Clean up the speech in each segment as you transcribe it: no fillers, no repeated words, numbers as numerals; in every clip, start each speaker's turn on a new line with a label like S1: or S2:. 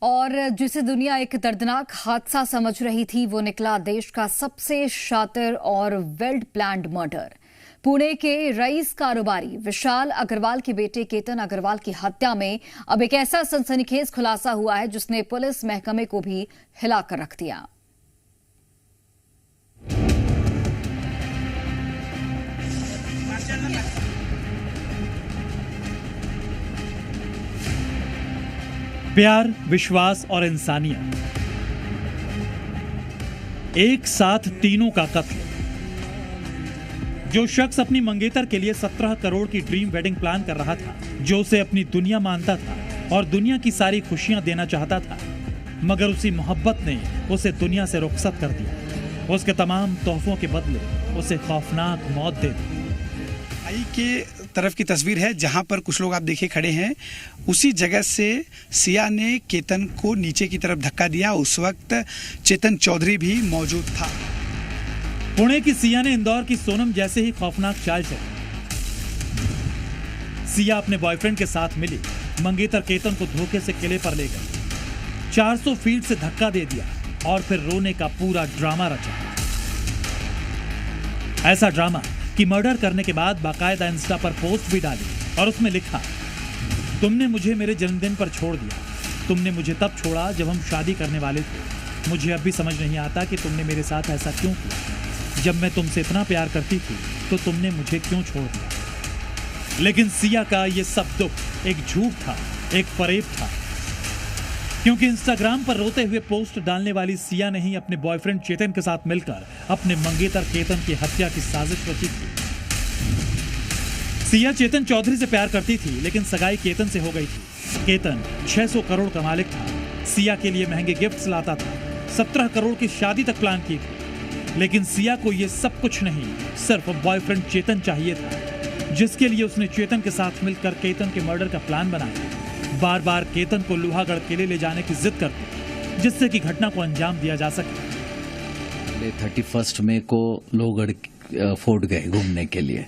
S1: और जिसे दुनिया एक दर्दनाक हादसा समझ रही थी, वो निकला देश का सबसे शातिर और वेल प्लान्ड मर्डर। पुणे के रईस कारोबारी विशाल अग्रवाल के बेटे केतन अग्रवाल की हत्या में अब एक ऐसा सनसनीखेज खुलासा हुआ है जिसने पुलिस महकमे को भी हिलाकर रख दिया।
S2: प्यार, विश्वास और इंसानियत, एक साथ तीनों का कत्ल। जो शख्स अपनी मंगेतर के लिए 17 करोड़ की ड्रीम वेडिंग प्लान कर रहा था, जो उसे अपनी दुनिया मानता था और दुनिया की सारी खुशियां देना चाहता था, मगर उसी मोहब्बत ने उसे दुनिया से रुखसत कर दिया। उसके तमाम तोहफों के बदले उसे खौफनाक मौत दे दी।
S3: आई के तरफ की तस्वीर है जहां पर कुछ लोग आप देखिए खड़े हैं। उसी जगह से सिया ने केतन को नीचे की तरफ धक्का दिया। उस वक्त चेतन चौधरी भी मौजूद था।
S2: पुणे की सिया ने इंदौर की सोनम जैसे ही खौफनाक चाल चली। सिया अपने बॉयफ्रेंड के साथ मिली, मंगेतर केतन को धोखे से किले पर ले गई, 400 फीट से धक्का दे दिया और फिर रोने का पूरा ड्रामा रचा। ऐसा ड्रामा कि मर्डर करने के बाद बाकायदा इंस्टा पर पोस्ट भी डाली और उसमें लिखा, तुमने मुझे मेरे जन्मदिन पर छोड़ दिया, तुमने मुझे तब छोड़ा जब हम शादी करने वाले थे, मुझे अब भी समझ नहीं आता कि तुमने मेरे साथ ऐसा क्यों किया। जब मैं तुमसे इतना प्यार करती थी तो तुमने मुझे क्यों छोड़ दिया। लेकिन सिया का ये सब दुख एक झूठ था, एक फरेब था, क्योंकि इंस्टाग्राम पर रोते हुए पोस्ट डालने वाली सिया ने ही अपने बॉयफ्रेंड चेतन के साथ मिलकर अपने मंगेतर केतन की हत्या की साजिश रची थी। सिया चेतन चौधरी से प्यार करती थी, लेकिन सगाई केतन से हो गई थी। केतन 600 करोड़ का मालिक था, सिया के लिए महंगे गिफ्ट्स लाता था, 17 करोड़ की शादी तक प्लान की थी। लेकिन सिया को यह सब कुछ नहीं, सिर्फ बॉयफ्रेंड चेतन चाहिए था, जिसके लिए उसने चेतन के साथ मिलकर केतन के मर्डर का प्लान बनाया। बार बार केतन को लोहागढ़ किले ले जाने की जिद करती, जिससे कि घटना को अंजाम दिया जा सके।
S4: 31 मई को लोहगढ़ फोर्ट गए घूमने के लिए।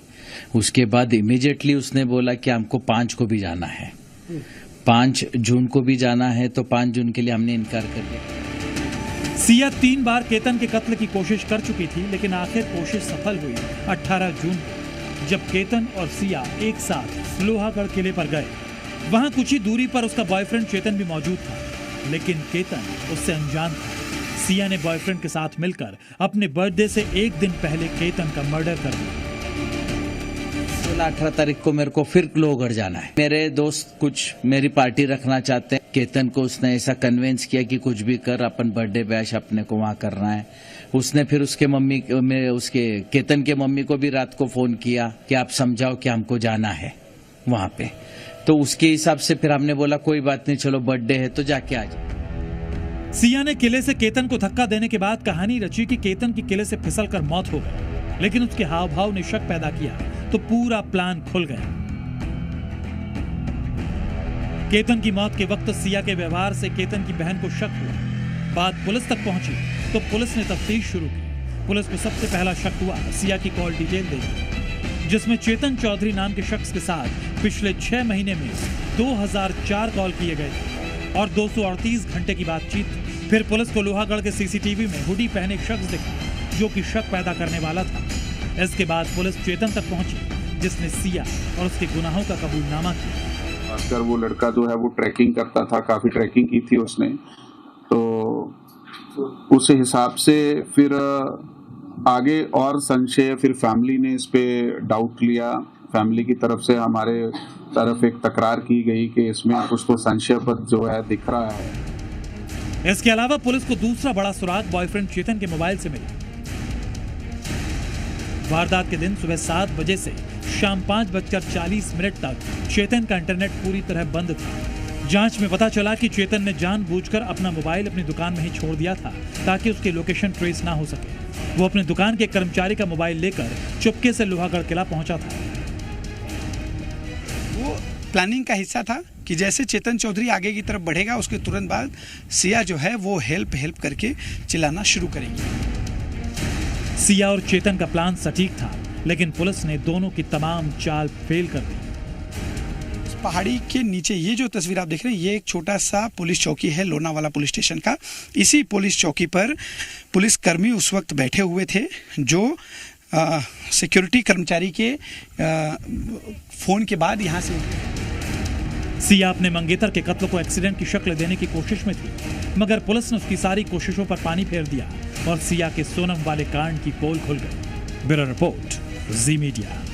S4: उसके बाद इमीडिएटली उसने बोला कि हमको 5 को भी जाना है, 5 जून को भी जाना है, तो 5 जून के लिए हमने इनकार कर दिया।
S2: सिया 3 बार केतन के कत्ल की कोशिश कर चुकी थी, लेकिन आखिर कोशिश सफल हुई 18 जून को, जब केतन और सिया एक साथ लोहागढ़ किले पर गए। वहां कुछ ही दूरी पर उसका बॉयफ्रेंड चेतन भी मौजूद था, लेकिन केतन उससे अनजान था। सिया ने बॉयफ्रेंड के साथ मिलकर अपने बर्थडे से एक दिन पहले केतन का मर्डर कर दिया।
S4: 18 तारीख को मेरे को फिर लोहगढ़ जाना है। मेरे दोस्त कुछ मेरी पार्टी रखना चाहते हैं। केतन को उसने ऐसा कन्विंस किया कि कुछ भी कर, अपन बर्थडे बैश अपने को वहां करना है। उसने फिर उसके केतन के मम्मी को भी रात को फोन किया कि आप समझाओ कि हमको जाना है वहां पे। तो उसके हिसाब से फिर हमने बोला कोई बात नहीं, चलो बर्थडे है तो जाके आ जाए।
S2: सिया ने किले से केतन को धक्का देने के बाद कहानी रची कि केतन की किले से फिसलकर मौत हो गई, लेकिन उसके हाव भाव ने शक पैदा किया तो पूरा प्लान खुल गया। केतन की मौत के वक्त सिया के व्यवहार से केतन की बहन को शक हुआ। बात पुलिस तक पहुंची तो पुलिस ने तफ्तीश शुरू की। पुलिस को सबसे पहला शक हुआ सिया की कॉल डिटेल देखी, जिसमें चेतन चौधरी नाम के शख्स के साथ पिछले 6 महीने में 2004 कॉल किए गए थे और 238 घंटे की बातचीत थी। फिर पुलिस को लोहागढ़ के सीसीटीवी में हुडी पहने एक शख्स दिखा, जो कि शक पैदा करने वाला था। इसके बाद पुलिस चेतन तक पहुंची, जिसने सिया और उसके गुनाहों का कबूलनामा किया।
S5: खासकर वो लड़का जो है वो ट्रैकिंग करता था, काफी ट्रैकिंग की थी उसने, तो उस हिसाब से फिर आगे और संशय, फिर फैमिली ने इस पे डाउट लिया। फैमिली की तरफ से हमारे तरफ एक तकरार की गई कि इसमें कुछ तो संशयपद जो है दिख रहा है।
S2: इसके अलावा पुलिस को दूसरा बड़ा सुराग बॉयफ्रेंड चेतन के मोबाइल से मिला। वारदात के दिन सुबह 7 बजे से शाम 5:40 तक चेतन का इंटरनेट पूरी तरह बंद था। जांच में पता चला कि चेतन ने जानबूझकर अपना मोबाइल अपनी दुकान में ही छोड़ दिया था, ताकि उसकी लोकेशन ट्रेस ना हो सके। वो अपने दुकान के कर्मचारी का मोबाइल लेकर चुपके से लोहागढ़ किला पहुंचा था।
S3: वो प्लानिंग का हिस्सा था कि जैसे चेतन चौधरी आगे की तरफ बढ़ेगा, उसके तुरंत बाद सिया जो है वो हेल्प करके चिल्लाना शुरू करेगी।
S2: सिया और चेतन का प्लान सटीक था, लेकिन पुलिस ने दोनों की तमाम चाल फेल कर दी।
S3: पहाड़ी के नीचे ये जो तस्वीर आप देख रहे हैं, ये एक छोटा सा पुलिस चौकी है लोनावाला पुलिस स्टेशन का। इसी पुलिस चौकी पर पुलिस कर्मी उस वक्त बैठे हुए थे जो सिक्योरिटी कर्मचारी के फोन के बाद यहाँ से
S2: सिया अपने मंगेतर के कत्ल को एक्सीडेंट की शक्ल देने की कोशिश में थी, मगर पुलिस ने उसकी सारी कोशिशों पर पानी फेर दिया और सिया के सोनम वाले कांड की पोल खुल गई। ब्यूरो रिपोर्ट, जी मीडिया।